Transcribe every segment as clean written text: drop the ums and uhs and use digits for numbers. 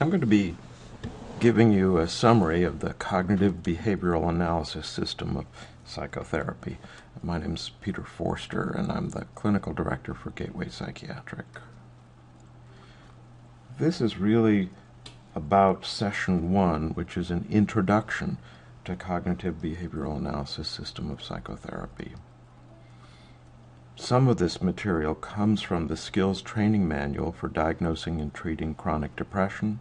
I'm going to be giving you a summary of the cognitive behavioral analysis system of psychotherapy. My name is Peter Forster, and I'm the clinical director for Gateway Psychiatric. This is really about session 1, which is an introduction to cognitive behavioral analysis system of psychotherapy. Some of this material comes from the Skills Training Manual for Diagnosing and Treating Chronic Depression,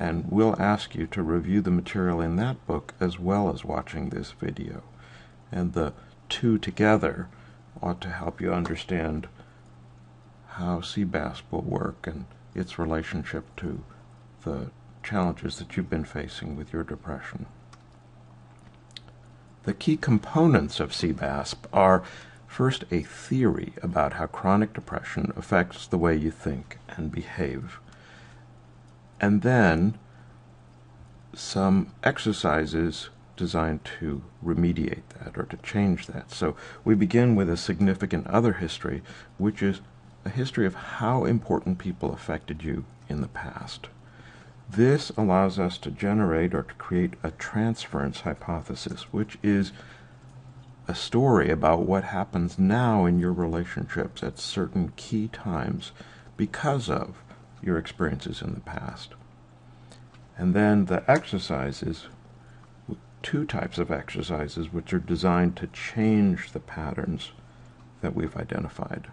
and we'll ask you to review the material in that book as well as watching this video. And the two together ought to help you understand how CBASP will work and its relationship to the challenges that you've been facing with your depression. The key components of CBASP are first, a theory about how chronic depression affects the way you think and behave, and then some exercises designed to remediate that or to change that. So we begin with a significant other history, which is a history of how important people affected you in the past. This allows us to generate or to create a transference hypothesis, which is a story about what happens now in your relationships at certain key times because of your experiences in the past. And then the exercises, two types of exercises which are designed to change the patterns that we've identified.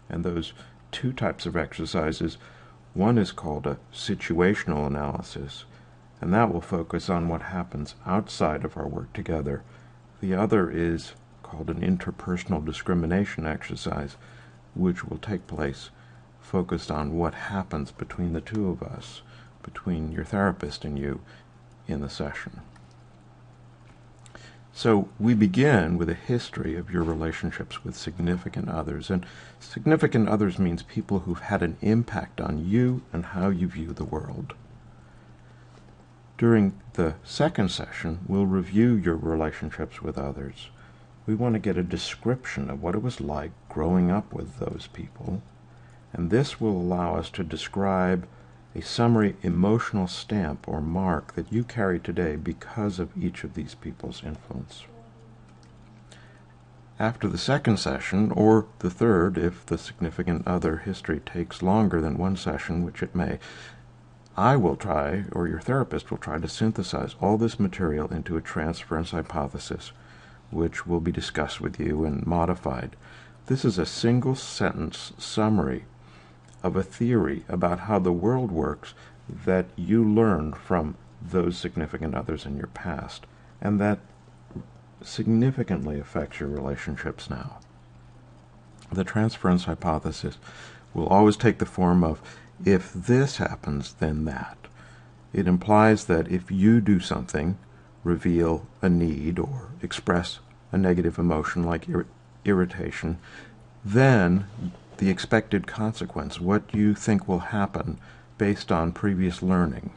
And those two types of exercises, one is called a situational analysis, and that will focus on what happens outside of our work together. The other is called an interpersonal discrimination exercise, which will take place focused on what happens between the two of us, between your therapist and you, in the session. So we begin with a history of your relationships with significant others, and significant others means people who've had an impact on you and how you view the world. During the second session, we'll review your relationships with others. We want to get a description of what it was like growing up with those people, and this will allow us to describe a summary emotional stamp or mark that you carry today because of each of these people's influence. After the second session, or the third if the significant other history takes longer than one session, which it may, I will try, or your therapist will try, to synthesize all this material into a transference hypothesis, which will be discussed with you and modified. This is a single-sentence summary of a theory about how the world works that you learned from those significant others in your past, and that significantly affects your relationships now. The transference hypothesis will always take the form of, if this happens, then that. It implies that if you do something, reveal a need or express a negative emotion like irritation, then the expected consequence, what you think will happen based on previous learning,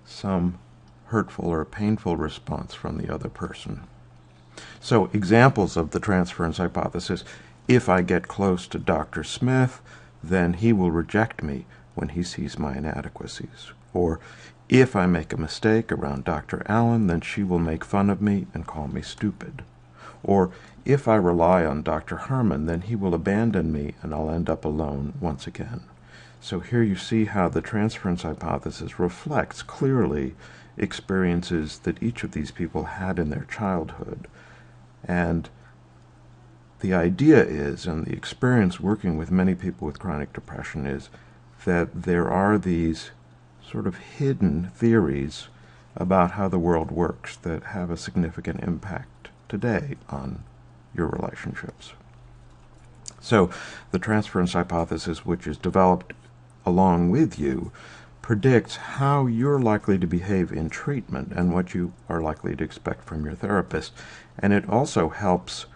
some hurtful or painful response from the other person. So examples of the transference hypothesis: if I get close to Dr. Smith, then he will reject me when he sees my inadequacies. Or, if I make a mistake around Dr. Allen, then she will make fun of me and call me stupid. Or, if I rely on Dr. Harmon, then he will abandon me and I'll end up alone once again. So here you see how the transference hypothesis reflects clearly experiences that each of these people had in their childhood. And the idea is, and the experience working with many people with chronic depression is, that there are these sort of hidden theories about how the world works that have a significant impact today on your relationships. So the transference hypothesis, which is developed along with you, predicts how you're likely to behave in treatment and what you are likely to expect from your therapist. And it also helps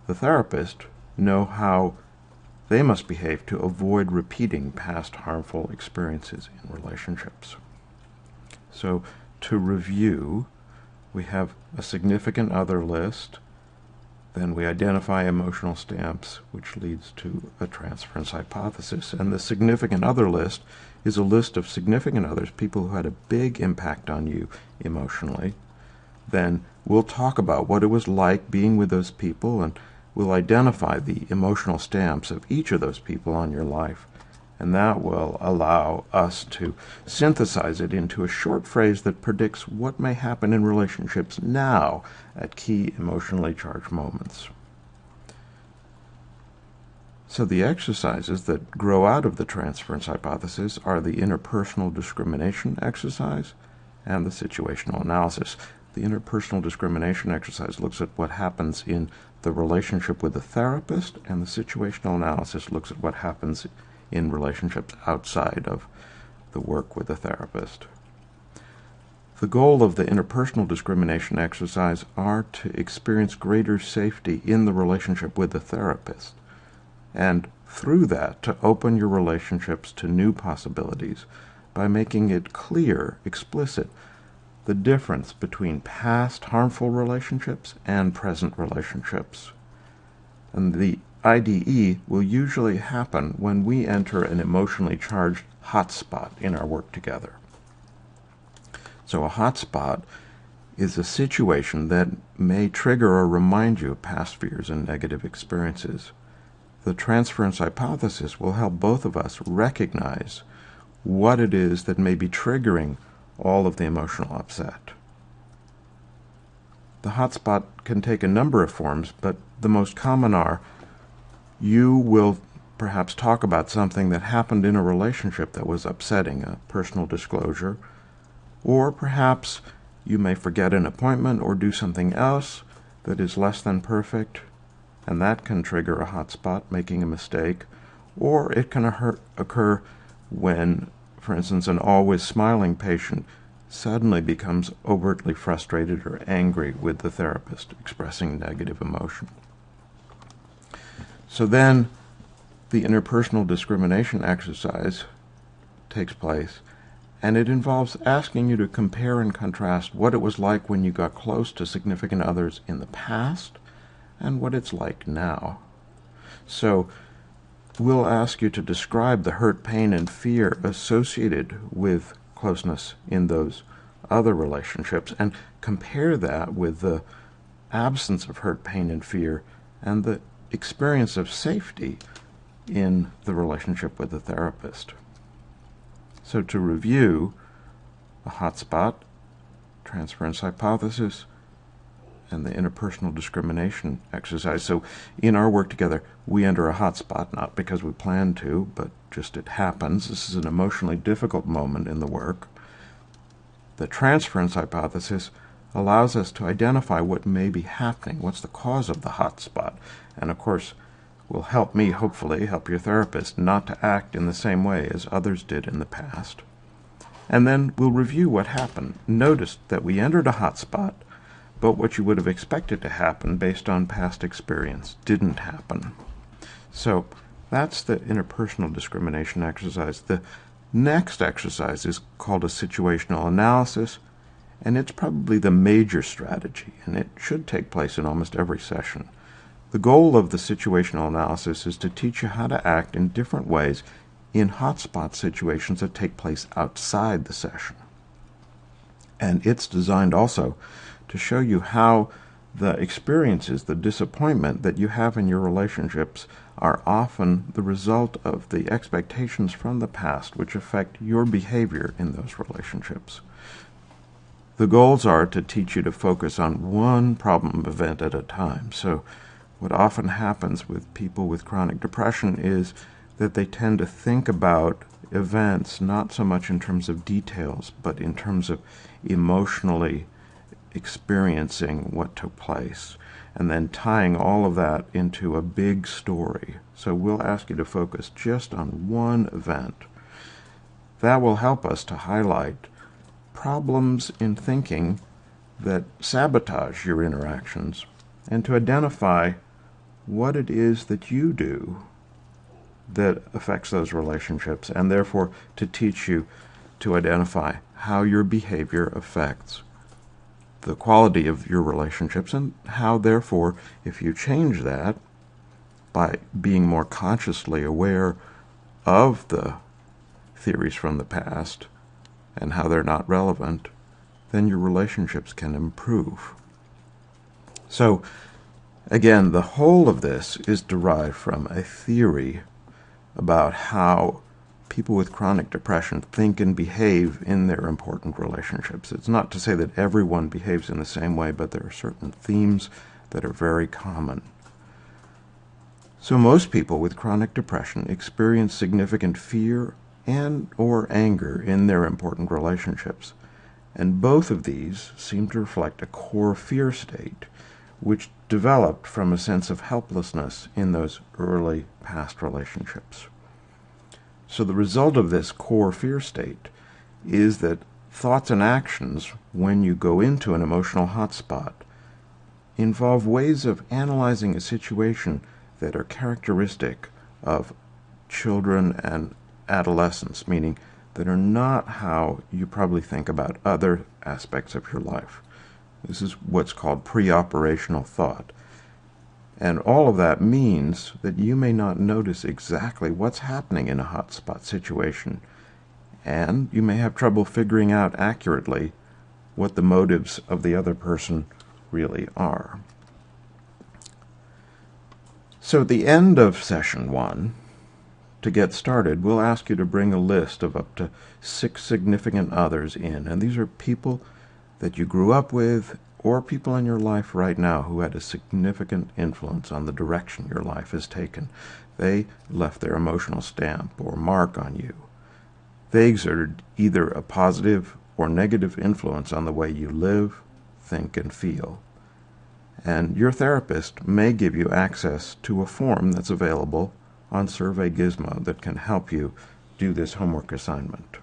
the therapist know how they must behave to avoid repeating past harmful experiences in relationships. So to review, we have a significant other list, Then we identify emotional stamps, which leads to a transference hypothesis. And the significant other list is a list of significant others, people who had a big impact on you emotionally, then we'll talk about what it was like being with those people, and we'll identify the emotional stamps of each of those people on your life. And that will allow us to synthesize it into a short phrase that predicts what may happen in relationships now at key emotionally charged moments. So the exercises that grow out of the transference hypothesis are the interpersonal discrimination exercise and the situational analysis. The interpersonal discrimination exercise looks at what happens in the relationship with the therapist, and the situational analysis looks at what happens in relationships outside of the work with the therapist. The goal of the interpersonal discrimination exercise are to experience greater safety in the relationship with the therapist, and through that to open your relationships to new possibilities by making it clear, explicit, the difference between past harmful relationships and present relationships. And the IDE will usually happen when we enter an emotionally charged hotspot in our work together. So a hotspot is a situation that may trigger or remind you of past fears and negative experiences. The transference hypothesis will help both of us recognize what it is that may be triggering all of the emotional upset. The hotspot can take a number of forms, but the most common are: you will perhaps talk about something that happened in a relationship that was upsetting, a personal disclosure, or perhaps you may forget an appointment or do something else that is less than perfect, and that can trigger a hotspot, making a mistake. Or it can occur when, for instance, an always smiling patient suddenly becomes overtly frustrated or angry with the therapist, expressing negative emotion. So then the interpersonal discrimination exercise takes place, and it involves asking you to compare and contrast what it was like when you got close to significant others in the past and what it's like now. So we'll ask you to describe the hurt, pain, and fear associated with closeness in those other relationships and compare that with the absence of hurt, pain, and fear and the experience of safety in the relationship with the therapist. So to review, a hotspot, transference hypothesis, and the interpersonal discrimination exercise. So in our work together, we enter a hotspot, not because we plan to, but just it happens. This is an emotionally difficult moment in the work. The transference hypothesis allows us to identify what may be happening, what's the cause of the hotspot, and of course will help me, hopefully, help your therapist not to act in the same way as others did in the past. And then we'll review what happened. Notice that we entered a hotspot, but what you would have expected to happen based on past experience didn't happen. So that's the interpersonal discrimination exercise. The next exercise is called a situational analysis, and it's probably the major strategy, and it should take place in almost every session. The goal of the situational analysis is to teach you how to act in different ways in hotspot situations that take place outside the session. And it's designed also to show you how the experiences, the disappointment that you have in your relationships are often the result of the expectations from the past which affect your behavior in those relationships. The goals are to teach you to focus on one problem event at a time. So what often happens with people with chronic depression is that they tend to think about events not so much in terms of details, but in terms of emotionally experiencing what took place, and then tying all of that into a big story. So we'll ask you to focus just on one event. That will help us to highlight problems in thinking that sabotage your interactions, and to identify what it is that you do that affects those relationships, and therefore to teach you to identify how your behavior affects the quality of your relationships, and how, therefore, if you change that by being more consciously aware of the theories from the past and how they're not relevant, then your relationships can improve. So, again, the whole of this is derived from a theory about how people with chronic depression think and behave in their important relationships. It's not to say that everyone behaves in the same way, but there are certain themes that are very common. So most people with chronic depression experience significant fear and or anger in their important relationships. And both of these seem to reflect a core fear state, which developed from a sense of helplessness in those early past relationships. So the result of this core fear state is that thoughts and actions, when you go into an emotional hotspot, involve ways of analyzing a situation that are characteristic of children and adolescents, meaning that are not how you probably think about other aspects of your life. This is what's called pre-operational thought. And all of that means that you may not notice exactly what's happening in a hotspot situation, and you may have trouble figuring out accurately what the motives of the other person really are. So at the end of session 1, to get started, we'll ask you to bring a list of up to 6 significant others in, and these are people that you grew up with or people in your life right now who had a significant influence on the direction your life has taken. They left their emotional stamp or mark on you. They exerted either a positive or negative influence on the way you live, think, and feel. And your therapist may give you access to a form that's available on Survey Gizmo that can help you do this homework assignment.